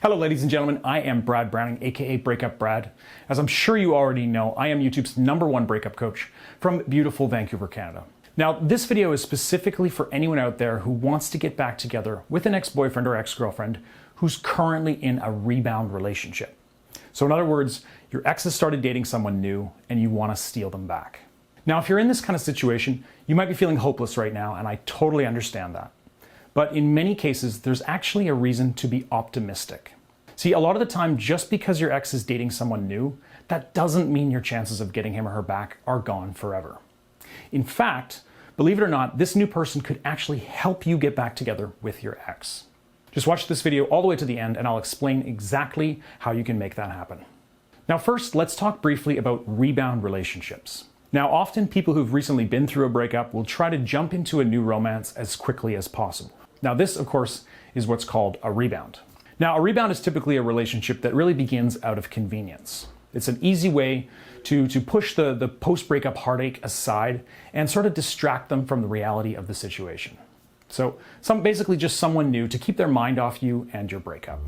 Hello ladies and gentlemen, I am Brad Browning, aka Breakup Brad. As I'm sure you already know, I am YouTube's #1 breakup coach from beautiful Vancouver, Canada. Now, this video is specifically for anyone out there who wants to get back together with an ex-boyfriend or ex-girlfriend who's currently in a rebound relationship. So in other words, your ex has started dating someone new and you want to steal them back. Now, if you're in this kind of situation, you might be feeling hopeless right now, and I totally understand that. But in many cases, there's actually a reason to be optimistic. See, a lot of the time, just because your ex is dating someone new, that doesn't mean your chances of getting him or her back are gone forever. In fact, believe it or not, this new person could actually help you get back together with your ex. Just watch this video all the way to the end and I'll explain exactly how you can make that happen. Now first, let's talk briefly about rebound relationships. Now, often people who've recently been through a breakup will try to jump into a new romance as quickly as possible. Now this, of course, is what's called a rebound. Now, a rebound is typically a relationship that really begins out of convenience. It's an easy way to push the post-breakup heartache aside and sort of distract them from the reality of the situation. So basically just someone new to keep their mind off you and your breakup.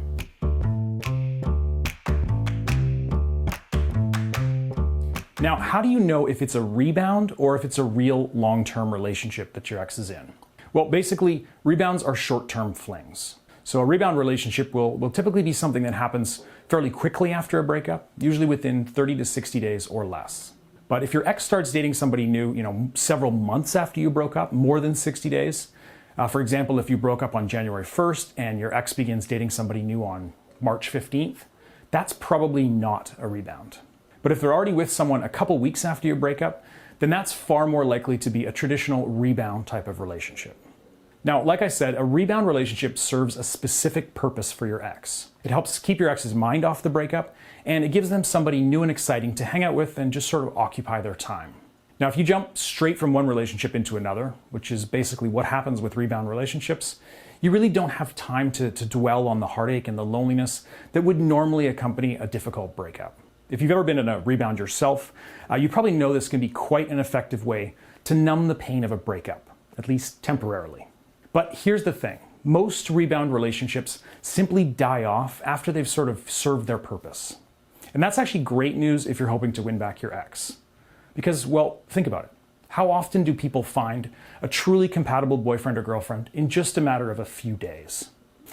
Now, how do you know if it's a rebound or if it's a real long-term relationship that your ex is in? Well, basically, rebounds are short-term flings. So a rebound relationship will typically be something that happens fairly quickly after a breakup, usually within 30 to 60 days or less. But if your ex starts dating somebody new, several months after you broke up, more than 60 days, for example, if you broke up on January 1st and your ex begins dating somebody new on March 15th, that's probably not a rebound. But if they're already with someone a couple weeks after your breakup, then that's far more likely to be a traditional rebound type of relationship. Now, like I said, a rebound relationship serves a specific purpose for your ex. It helps keep your ex's mind off the breakup, and it gives them somebody new and exciting to hang out with and just sort of occupy their time. Now, if you jump straight from one relationship into another, which is basically what happens with rebound relationships, you really don't have time to dwell on the heartache and the loneliness that would normally accompany a difficult breakup. If you've ever been in a rebound yourself, you probably know this can be quite an effective way to numb the pain of a breakup, at least temporarily. But here's the thing. Most rebound relationships simply die off after they've sort of served their purpose. And that's actually great news if you're hoping to win back your ex. Because, well, think about it. How often do people find a truly compatible boyfriend or girlfriend in just a matter of a few days?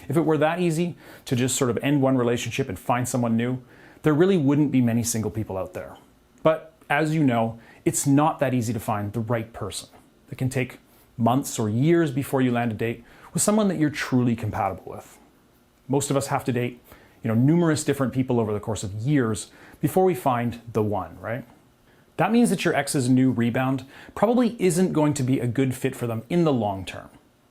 If it were that easy to just sort of end one relationship and find someone new, there really wouldn't be many single people out there. But as you know, it's not that easy to find the right person. It can take months or years before you land a date with someone that you're truly compatible with. Most of us have to date, numerous different people over the course of years before we find the one, right? That means that your ex's new rebound probably isn't going to be a good fit for them in the long term.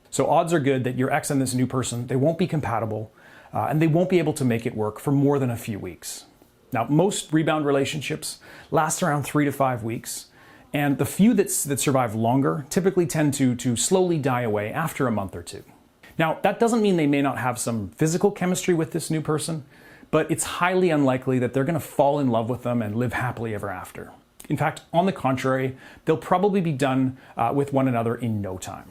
So odds are good that your ex and this new person, they won't be compatible, and they won't be able to make it work for more than a few weeks. Now, most rebound relationships last around 3 to 5 weeks, and the few that survive longer typically tend to slowly die away after a month or two. Now, that doesn't mean they may not have some physical chemistry with this new person, but it's highly unlikely that they're going to fall in love with them and live happily ever after. In fact, on the contrary, they'll probably be done with one another in no time.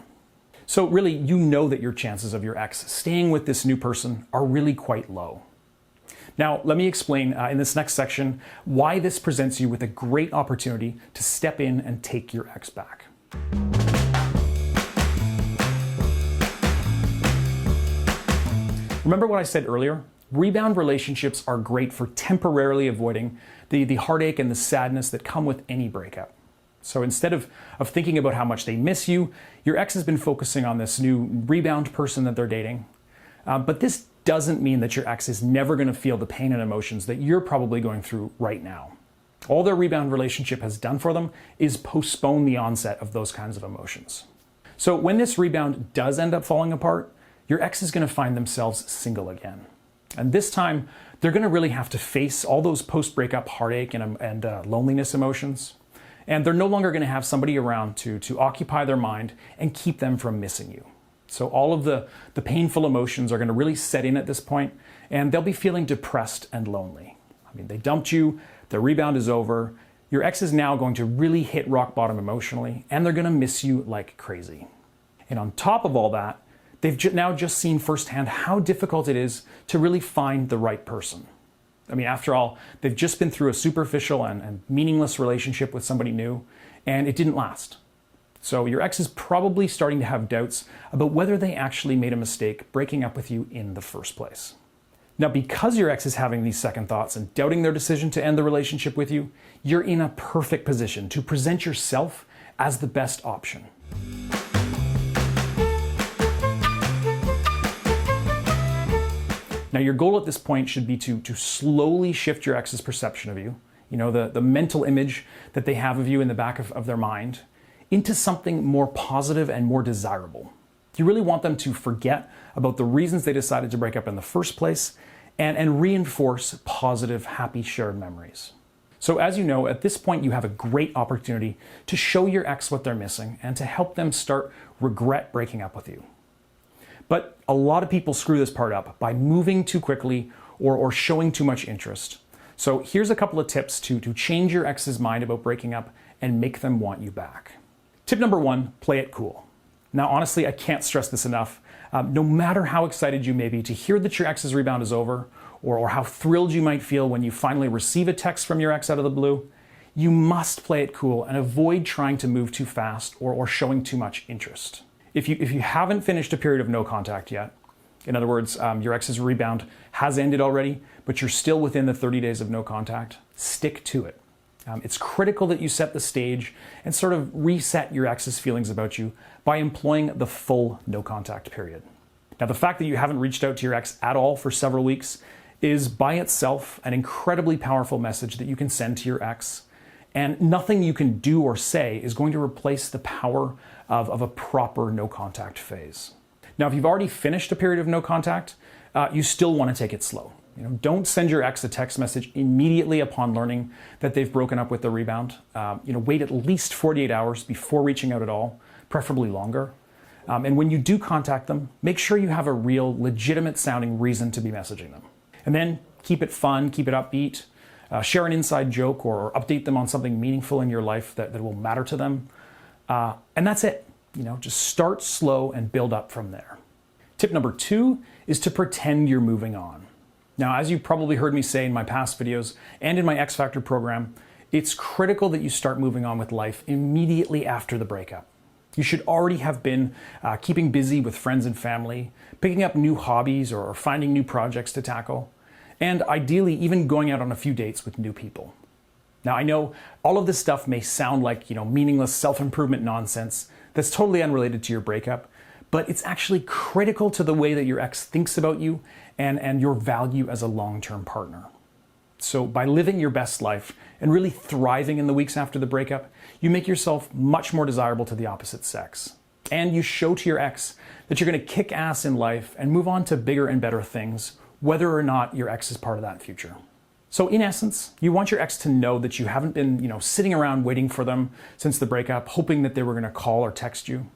So really, you know that your chances of your ex staying with this new person are really quite low. Now, let me explain in this next section why this presents you with a great opportunity to step in and take your ex back. Remember what I said earlier? Rebound relationships are great for temporarily avoiding the heartache and the sadness that come with any breakup. So instead of thinking about how much they miss you, your ex has been focusing on this new rebound person that they're dating. But this doesn't mean that your ex is never going to feel the pain and emotions that you're probably going through right now. All their rebound relationship has done for them is postpone the onset of those kinds of emotions. So when this rebound does end up falling apart, your ex is going to find themselves single again. And this time, they're going to really have to face all those post-breakup heartache and loneliness emotions. And they're no longer going to have somebody around to occupy their mind and keep them from missing you. So all of the painful emotions are going to really set in at this point, and they'll be feeling depressed and lonely. I mean, they dumped you, the rebound is over, your ex is now going to really hit rock bottom emotionally, and they're going to miss you like crazy. And on top of all that, They've now just seen firsthand how difficult it is to really find the right person. I mean, after all, they've just been through a superficial and meaningless relationship with somebody new, and it didn't last. So your ex is probably starting to have doubts about whether they actually made a mistake breaking up with you in the first place. Now, because your ex is having these second thoughts and doubting their decision to end the relationship with you, you're in a perfect position to present yourself as the best option. Now, your goal at this point should be to slowly shift your ex's perception of you, the mental image that they have of you in the back of their mind, into something more positive and more desirable. You really want them to forget about the reasons they decided to break up in the first place and reinforce positive, happy shared memories. So as you know, at this point you have a great opportunity to show your ex what they're missing and to help them start regret breaking up with you. But a lot of people screw this part up by moving too quickly or showing too much interest. So here's a couple of tips to change your ex's mind about breaking up and make them want you back. Tip number 1, play it cool. Now, honestly, I can't stress this enough. No matter how excited you may be to hear that your ex's rebound is over, or how thrilled you might feel when you finally receive a text from your ex out of the blue, you must play it cool and avoid trying to move too fast or showing too much interest. If you haven't finished a period of no contact yet, in other words, your ex's rebound has ended already, but you're still within the 30 days of no contact, stick to it. It's critical that you set the stage and sort of reset your ex's feelings about you by employing the full no contact period. Now, the fact that you haven't reached out to your ex at all for several weeks is by itself an incredibly powerful message that you can send to your ex, and nothing you can do or say is going to replace the power of a proper no contact phase. Now, if you've already finished a period of no contact, you still want to take it slow. Don't send your ex a text message immediately upon learning that they've broken up with the rebound. Wait at least 48 hours before reaching out at all, preferably longer. And when you do contact them, make sure you have a real, legitimate sounding reason to be messaging them. And then keep it fun, keep it upbeat, share an inside joke or update them on something meaningful in your life that will matter to them. And that's it. Just start slow and build up from there. Tip number 2 is to pretend you're moving on. Now, as you probably heard me say in my past videos and in my X Factor program, it's critical that you start moving on with life immediately after the breakup. You should already have been keeping busy with friends and family, picking up new hobbies or finding new projects to tackle, and ideally even going out on a few dates with new people. Now, I know all of this stuff may sound like, meaningless self-improvement nonsense that's totally unrelated to your breakup, but it's actually critical to the way that your ex thinks about you and your value as a long-term partner. So by living your best life and really thriving in the weeks after the breakup, you make yourself much more desirable to the opposite sex. And you show to your ex that you're going to kick ass in life and move on to bigger and better things, whether or not your ex is part of that future. So in essence, you want your ex to know that you haven't been, sitting around waiting for them since the breakup, hoping that they were going to call or text you.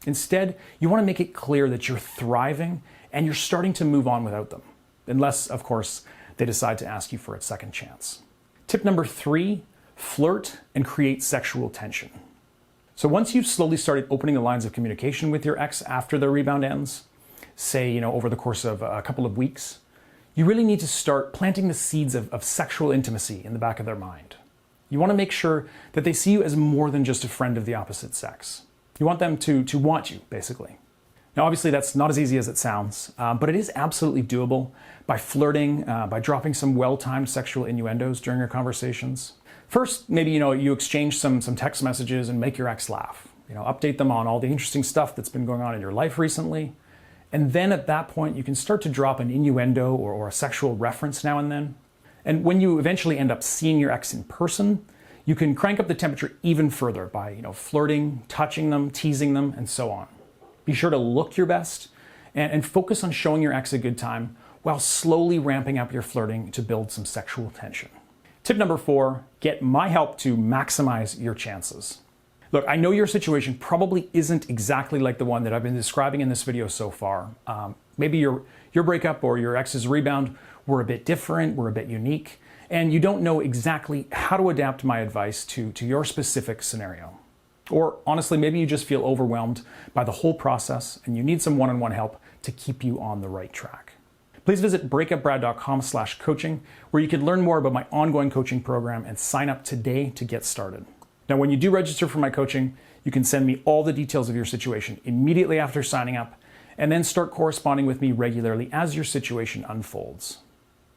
Instead, you want to make it clear that you're thriving and you're starting to move on without them, unless, of course, they decide to ask you for a second chance. Tip number 3, flirt and create sexual tension. So once you've slowly started opening the lines of communication with your ex after their rebound ends, say, over the course of a couple of weeks, you really need to start planting the seeds of sexual intimacy in the back of their mind. You want to make sure that they see you as more than just a friend of the opposite sex. You want them to want you, basically. Now, obviously, that's not as easy as it sounds, but it is absolutely doable by flirting, by dropping some well-timed sexual innuendos during your conversations. First, maybe, you exchange some text messages and make your ex laugh. Update them on all the interesting stuff that's been going on in your life recently. And then at that point, you can start to drop an innuendo or a sexual reference now and then. And when you eventually end up seeing your ex in person, you can crank up the temperature even further by, flirting, touching them, teasing them, and so on. Be sure to look your best and focus on showing your ex a good time while slowly ramping up your flirting to build some sexual tension. Tip number 4, get my help to maximize your chances. Look, I know your situation probably isn't exactly like the one that I've been describing in this video so far. Maybe your breakup or your ex's rebound were a bit different, were a bit unique, and you don't know exactly how to adapt my advice to your specific scenario. Or honestly, maybe you just feel overwhelmed by the whole process and you need some one-on-one help to keep you on the right track. Please visit breakupbrad.com/coaching, where you can learn more about my ongoing coaching program and sign up today to get started. Now, when you do register for my coaching, you can send me all the details of your situation immediately after signing up, and then start corresponding with me regularly as your situation unfolds.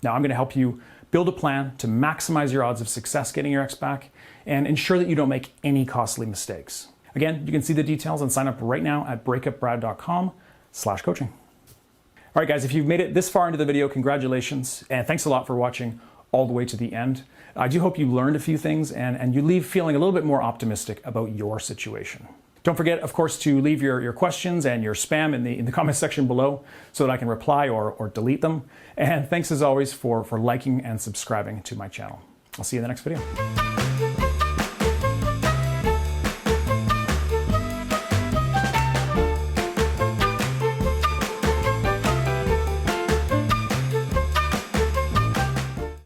Now, I'm going to help you build a plan to maximize your odds of success getting your ex back and ensure that you don't make any costly mistakes. Again, you can see the details and sign up right now at breakupbrad.com/coaching. All right, guys, if you've made it this far into the video, congratulations, and thanks a lot for watching all the way to the end. I do hope you learned a few things and you leave feeling a little bit more optimistic about your situation. Don't forget, of course, to leave your questions and your spam in the comment section below so that I can reply or delete them. And thanks as always for liking and subscribing to my channel. I'll see you in the next video.